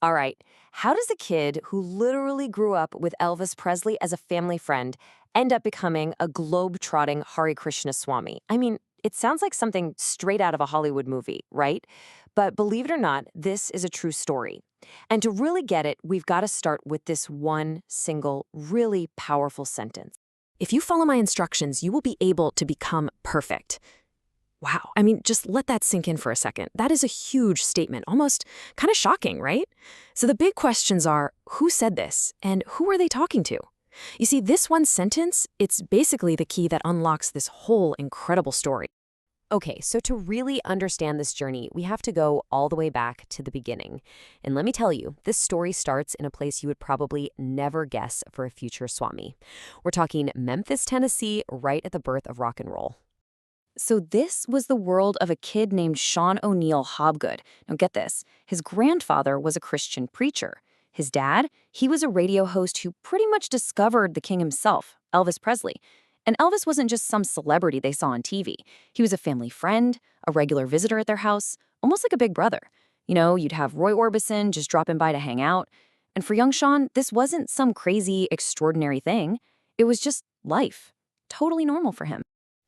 All right, how does a kid who literally grew up with Elvis Presley as a family friend end up becoming a globe-trotting Hare Krishna Swami? I mean, it sounds like something straight out of a Hollywood movie, right? But believe it or not, this is a true story. And to really get it, we've got to start with this one single, really powerful sentence. If you follow my instructions, you will be able to become perfect. Wow. I mean, just let that sink in for a second. That is a huge statement, almost kind of shocking, right? So the big questions are, who said this and who are they talking to? You see, this one sentence, it's basically the key that unlocks this whole incredible story. Okay, so to really understand this journey, we have to go all the way back to the beginning. And let me tell you, this story starts in a place you would probably never guess for a future Swami. We're talking Memphis, Tennessee, right at the birth of rock and roll. So this was the world of a kid named Sean O'Neill Hobgood. Now get this, his grandfather was a Christian preacher. His dad, he was a radio host who pretty much discovered the king himself, Elvis Presley. And Elvis wasn't just some celebrity they saw on TV. He was a family friend, a regular visitor at their house, almost like a big brother. You know, you'd have Roy Orbison just dropping by to hang out. And for young Sean, this wasn't some crazy, extraordinary thing. It was just life. Totally normal for him.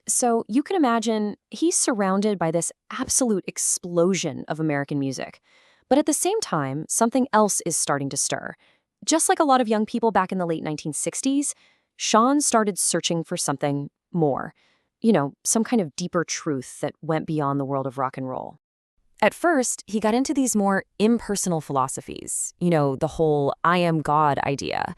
So you can imagine he's surrounded by this absolute explosion of American music. But at the same time, something else is starting to stir. Just like a lot of young people back in the late 1960s, Sean started searching for something more. You know, some kind of deeper truth that went beyond the world of rock and roll. At first, he got into these more impersonal philosophies, you know, the whole I am God idea.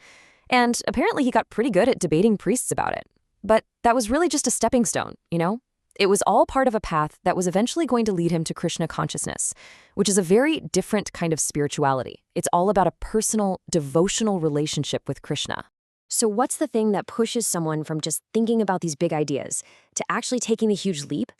And apparently he got pretty good at debating priests about it. But that was really just a stepping stone, you know? It was all part of a path that was eventually going to lead him to Krishna consciousness, which is a very different kind of spirituality. It's all about a personal, devotional relationship with Krishna. So what's the thing that pushes someone from just thinking about these big ideas to actually taking the huge leap?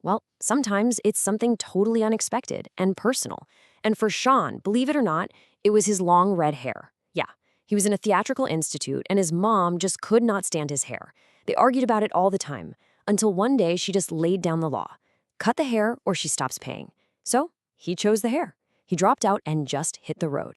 Well, sometimes it's something totally unexpected and personal. And for Sean, believe it or not, it was his long red hair. Yeah, he was in a theatrical institute and his mom just could not stand his hair. They argued about it all the time, until one day she just laid down the law. Cut the hair or she stops paying. So he chose the hair. He dropped out and just hit the road.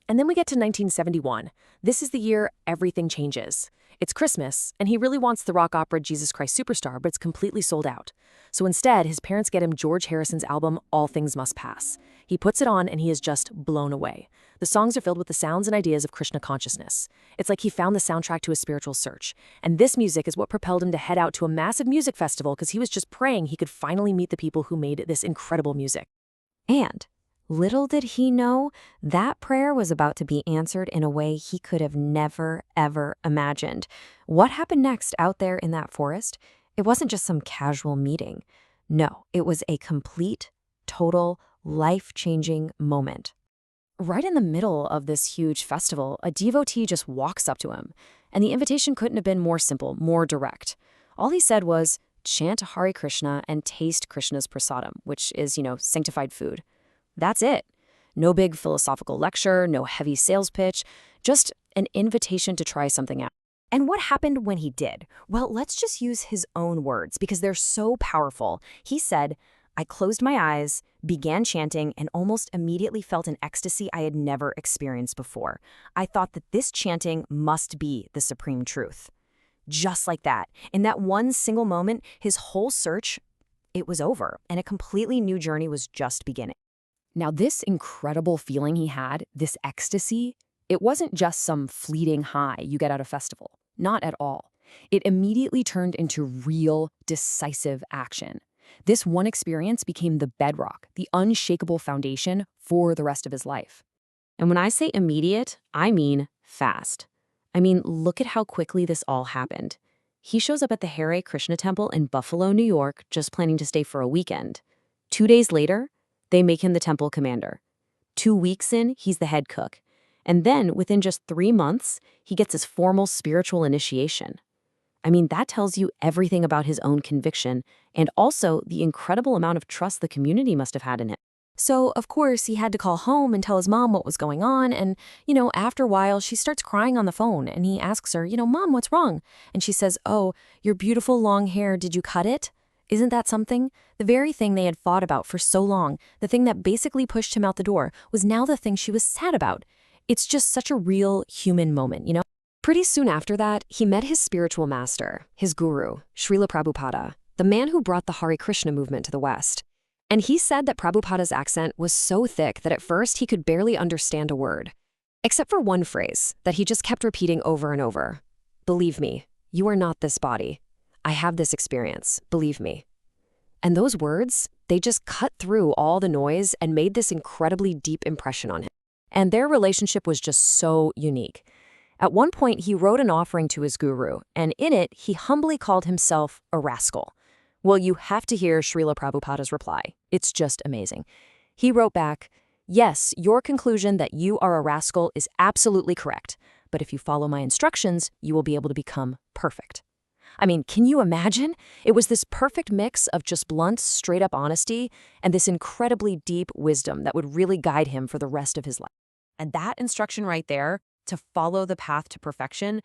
And then we get to 1971. This is the year everything changes. It's Christmas, and he really wants the rock opera Jesus Christ Superstar, but it's completely sold out. So instead, his parents get him George Harrison's album, All Things Must Pass. He puts it on, and he is just blown away. The songs are filled with the sounds and ideas of Krishna consciousness. It's like he found the soundtrack to a spiritual search. And this music is what propelled him to head out to a massive music festival because he was just praying he could finally meet the people who made this incredible music. And little did he know, that prayer was about to be answered in a way he could have never, ever imagined. What happened next out there in that forest? It wasn't just some casual meeting. No, it was a complete, total, life-changing moment. Right in the middle of this huge festival, a devotee just walks up to him, and the invitation couldn't have been more simple, more direct. All he said was, chant Hare Krishna and taste Krishna's prasadam, which is, sanctified food. That's it. No big philosophical lecture, no heavy sales pitch, just an invitation to try something out. And what happened when he did? Well, let's just use his own words because they're so powerful. He said, I closed my eyes, began chanting, and almost immediately felt an ecstasy I had never experienced before. I thought that this chanting must be the supreme truth. Just like that, in that one single moment, his whole search, it was over, and a completely new journey was just beginning. Now, this incredible feeling he had, this ecstasy, it wasn't just some fleeting high you get at a festival. Not at all. It immediately turned into real, decisive action. This one experience became the bedrock, the unshakable foundation for the rest of his life. And when I say immediate, I mean fast. Look at how quickly this all happened. He shows up at the Hare Krishna Temple in Buffalo, New York, just planning to stay for a weekend. 2 days later, they make him the temple commander. 2 weeks in, he's the head cook. And then, within just 3 months, he gets his formal spiritual initiation. That tells you everything about his own conviction and also the incredible amount of trust the community must have had in him. So, of course, he had to call home and tell his mom what was going on. And, after a while, she starts crying on the phone and he asks her, Mom, what's wrong? And she says, oh, your beautiful long hair, did you cut it? Isn't that something? The very thing they had fought about for so long, the thing that basically pushed him out the door, was now the thing she was sad about. It's just such a real human moment, you know? Pretty soon after that, he met his spiritual master, his guru, Srila Prabhupada, the man who brought the Hare Krishna movement to the West. And he said that Prabhupada's accent was so thick that at first he could barely understand a word, except for one phrase that he just kept repeating over and over. Believe me, you are not this body. I have this experience, believe me. And those words, they just cut through all the noise and made this incredibly deep impression on him. And their relationship was just so unique. At one point, he wrote an offering to his guru, and in it, he humbly called himself a rascal. Well, you have to hear Srila Prabhupada's reply. It's just amazing. He wrote back, "Yes, your conclusion that you are a rascal is absolutely correct, but if you follow my instructions, you will be able to become perfect." I mean, can you imagine? It was this perfect mix of just blunt, straight-up honesty and this incredibly deep wisdom that would really guide him for the rest of his life. And that instruction right there, to follow the path to perfection,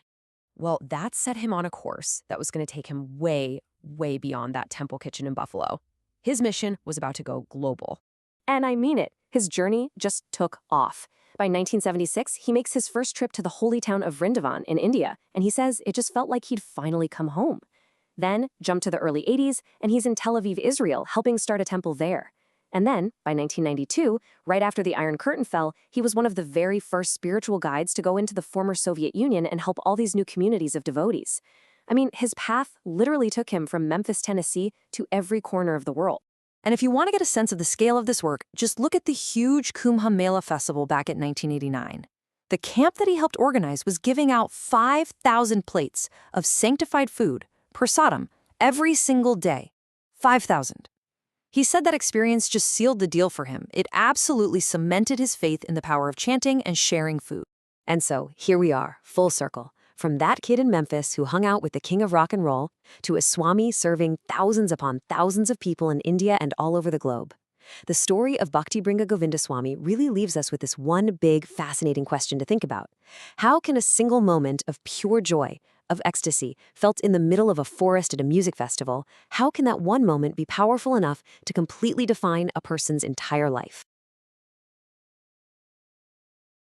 well, that set him on a course that was going to take him way, way beyond that temple kitchen in Buffalo. His mission was about to go global. And I mean it. His journey just took off. By 1976, he makes his first trip to the holy town of Vrindavan in India, and he says it just felt like he'd finally come home. Then, jump to the early 80s, and he's in Tel Aviv, Israel, helping start a temple there. And then, by 1992, right after the Iron Curtain fell, he was one of the very first spiritual guides to go into the former Soviet Union and help all these new communities of devotees. I mean, his path literally took him from Memphis, Tennessee, to every corner of the world. And if you want to get a sense of the scale of this work, just look at the huge Kumbh Mela festival back in 1989. The camp that he helped organize was giving out 5,000 plates of sanctified food, prasadam, every single day. 5,000. He said that experience just sealed the deal for him. It absolutely cemented his faith in the power of chanting and sharing food. And so, here we are, full circle. From that kid in Memphis who hung out with the king of rock and roll, to a Swami serving thousands upon thousands of people in India and all over the globe. The story of Bhakti Bhringa Govinda Swami really leaves us with this one big, fascinating question to think about. How can a single moment of pure joy, of ecstasy, felt in the middle of a forest at a music festival, how can that one moment be powerful enough to completely define a person's entire life?